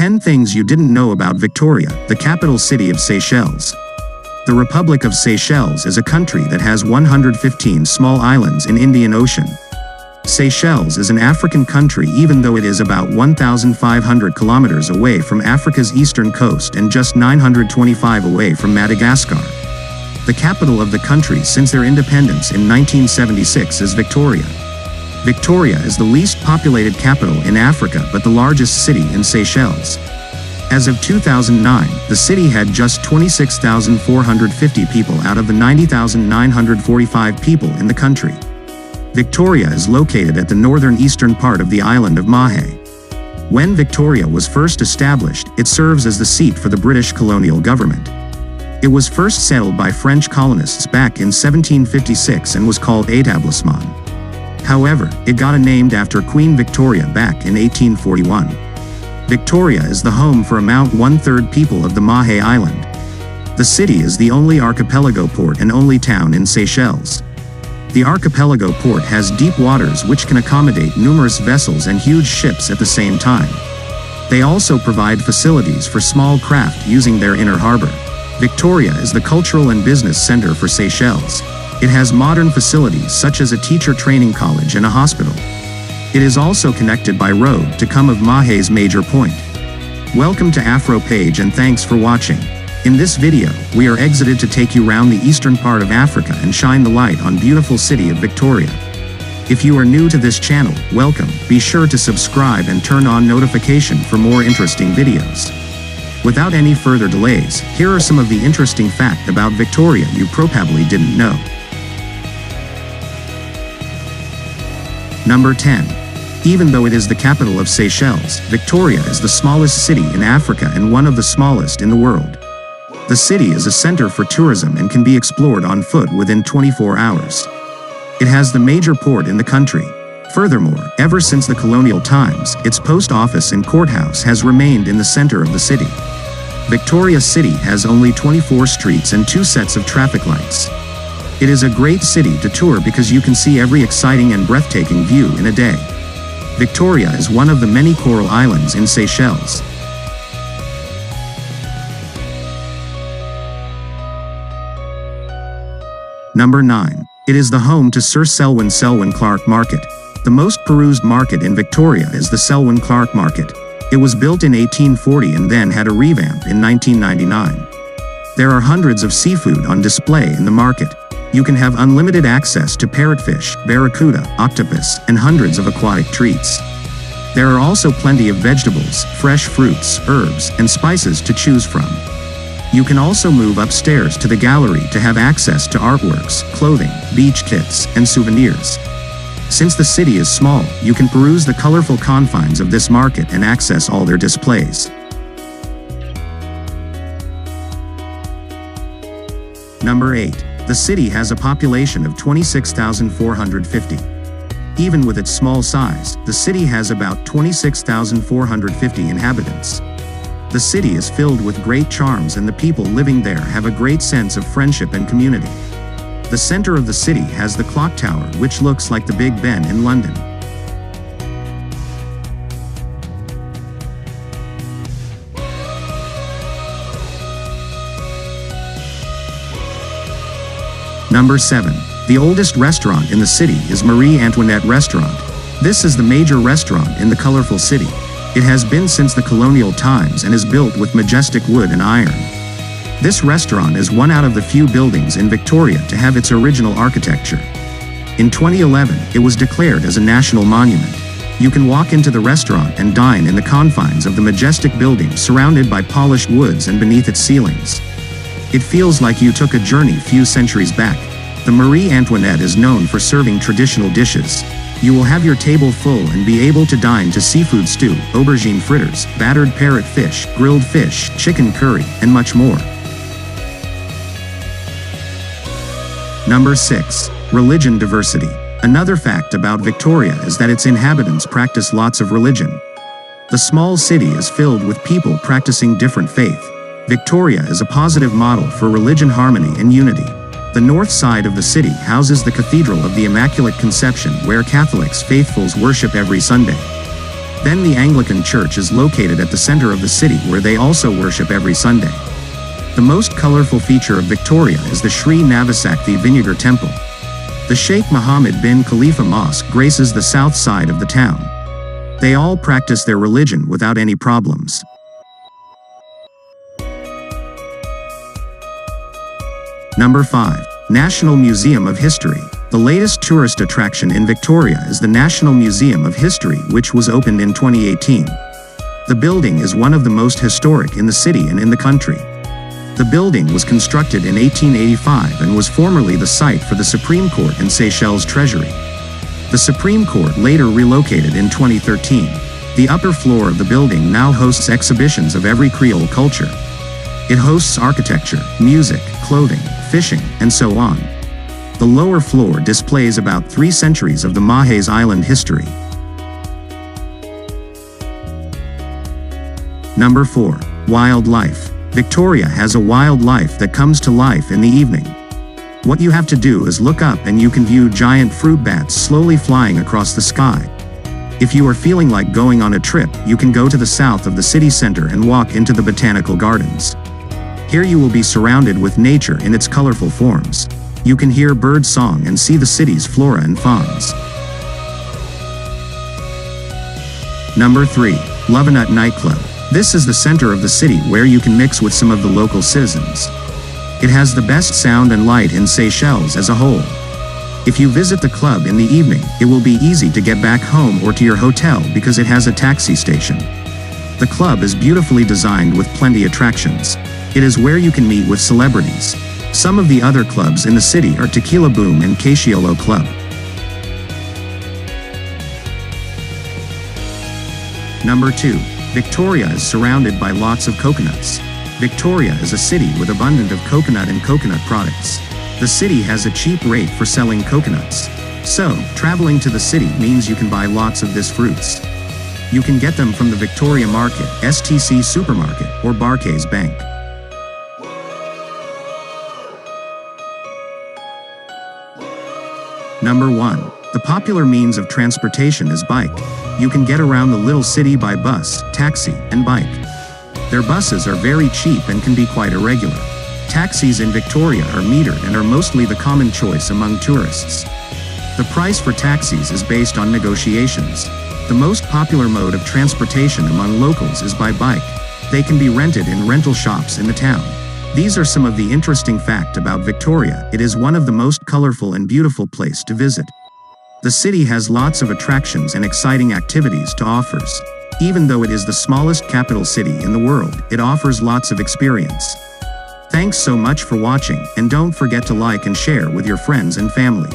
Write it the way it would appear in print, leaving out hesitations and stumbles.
10 things you didn't know about Victoria, the capital city of Seychelles. The Republic of Seychelles is a country that has 115 small islands in Indian Ocean. Seychelles is an African country even though it is about 1,500 kilometers away from Africa's eastern coast and just 925 away from Madagascar. The capital of the country since their independence in 1976 is Victoria. Victoria is the least populated capital in Africa but the largest city in Seychelles. As of 2009, the city had just 26,450 people out of the 90,945 people in the country. Victoria is located at the northern eastern part of the island of Mahe. When Victoria was first established, it serves as the seat for the British colonial government. It was first settled by French colonists back in 1756 and was called Établissement. However, it got named after Queen Victoria back in 1841. Victoria is the home for about 1/3 people of the Mahe Island. The city is the only archipelago port and only town in Seychelles. The archipelago port has deep waters which can accommodate numerous vessels and huge ships at the same time. They also provide facilities for small craft using their inner harbor. Victoria is the cultural and business center for Seychelles. It has modern facilities such as a teacher training college and a hospital. It is also connected by road to come of Mahe's major point. Welcome to Afro Page and thanks for watching. In this video, we are exited to take you around the eastern part of Africa and shine the light on beautiful city of Victoria. If you are new to this channel, welcome, be sure to subscribe and turn on notification for more interesting videos. Without any further delays, here are some of the interesting facts about Victoria you probably didn't know. Number 10. Even though it is the capital of Seychelles, Victoria is the smallest city in Africa and one of the smallest in the world. The city is a center for tourism and can be explored on foot within 24 hours. It has the major port in the country. Furthermore, ever since the colonial times, its post office and courthouse has remained in the center of the city. Victoria City has only 24 streets and 2 sets of traffic lights. It is a great city to tour because you can see every exciting and breathtaking view in a day. Victoria is one of the many coral islands in Seychelles. Number 9. It is the home to Sir Selwyn Clarke Market. The most perused market in Victoria is the Selwyn Clarke Market. It was built in 1840 and then had a revamp in 1999. There are hundreds of seafood on display in the market. You can have unlimited access to parrotfish, barracuda, octopus, and hundreds of aquatic treats. There are also plenty of vegetables, fresh fruits, herbs, and spices to choose from. You can also move upstairs to the gallery to have access to artworks, clothing, beach kits, and souvenirs. Since the city is small, you can peruse the colorful confines of this market and access all their displays. Number 8. The city has a population of 26,450. Even with its small size, the city has about 26,450 inhabitants. The city is filled with great charms and the people living there have a great sense of friendship and community. The center of the city has the clock tower which looks like the Big Ben in London. Number 7. The oldest restaurant in the city is Marie Antoinette Restaurant. This is the major restaurant in the colorful city. It has been since the colonial times and is built with majestic wood and iron. This restaurant is one out of the few buildings in Victoria to have its original architecture. In 2011, it was declared as a national monument. You can walk into the restaurant and dine in the confines of the majestic building surrounded by polished woods and beneath its ceilings. It feels like you took a journey few centuries back. The Marie Antoinette is known for serving traditional dishes. You will have your table full and be able to dine to seafood stew, aubergine fritters, battered parrot fish, grilled fish, chicken curry, and much more. Number 6. Religion diversity. Another fact about Victoria is that its inhabitants practice lots of religion. The small city is filled with people practicing different faith. Victoria is a positive model for religion harmony and unity. The north side of the city houses the Cathedral of the Immaculate Conception where Catholics faithfuls worship every Sunday. Then the Anglican Church is located at the center of the city where they also worship every Sunday. The most colorful feature of Victoria is the Sri Navasakti Vinegar Temple. The Sheikh Mohammed bin Khalifa Mosque graces the south side of the town. They all practice their religion without any problems. Number 5. National Museum of History. The latest tourist attraction in Victoria is the National Museum of History, which was opened in 2018. The building is one of the most historic in the city and in the country. The building was constructed in 1885 and was formerly the site for the Supreme Court and Seychelles Treasury. The Supreme Court later relocated in 2013. The upper floor of the building now hosts exhibitions of every Creole culture. It hosts architecture, music, clothing, fishing, and so on. The lower floor displays about 3 centuries of the Mahes Island history. Number 4. Wildlife. Victoria has a wildlife that comes to life in the evening. What you have to do is look up and you can view giant fruit bats slowly flying across the sky. If you are feeling like going on a trip, you can go to the south of the city center and walk into the botanical gardens. Here you will be surrounded with nature in its colorful forms. You can hear bird song and see the city's flora and fauns. Number 3. Lovenut Nightclub. This is the center of the city where you can mix with some of the local citizens. It has the best sound and light in Seychelles as a whole. If you visit the club in the evening, it will be easy to get back home or to your hotel because it has a taxi station. The club is beautifully designed with plenty attractions. It is where you can meet with celebrities. Some of the other clubs in the city are Tequila Boom and Casciolo Club. Number 2. Victoria is surrounded by lots of coconuts. Victoria is a city with abundant of coconut and coconut products. The city has a cheap rate for selling coconuts. So, traveling to the city means you can buy lots of these fruits. You can get them from the Victoria Market, STC Supermarket, or Barclays Bank. Number 1. The popular means of transportation is bike. You can get around the little city by bus, taxi, and bike. Their buses are very cheap and can be quite irregular. Taxis in Victoria are metered and are mostly the common choice among tourists. The price for taxis is based on negotiations. The most popular mode of transportation among locals is by bike. They can be rented in rental shops in the town. These are some of the interesting facts about Victoria. It is one of the most colorful and beautiful places to visit. The city has lots of attractions and exciting activities to offer. Even though it is the smallest capital city in the world, it offers lots of experience. Thanks so much for watching, and don't forget to like and share with your friends and family.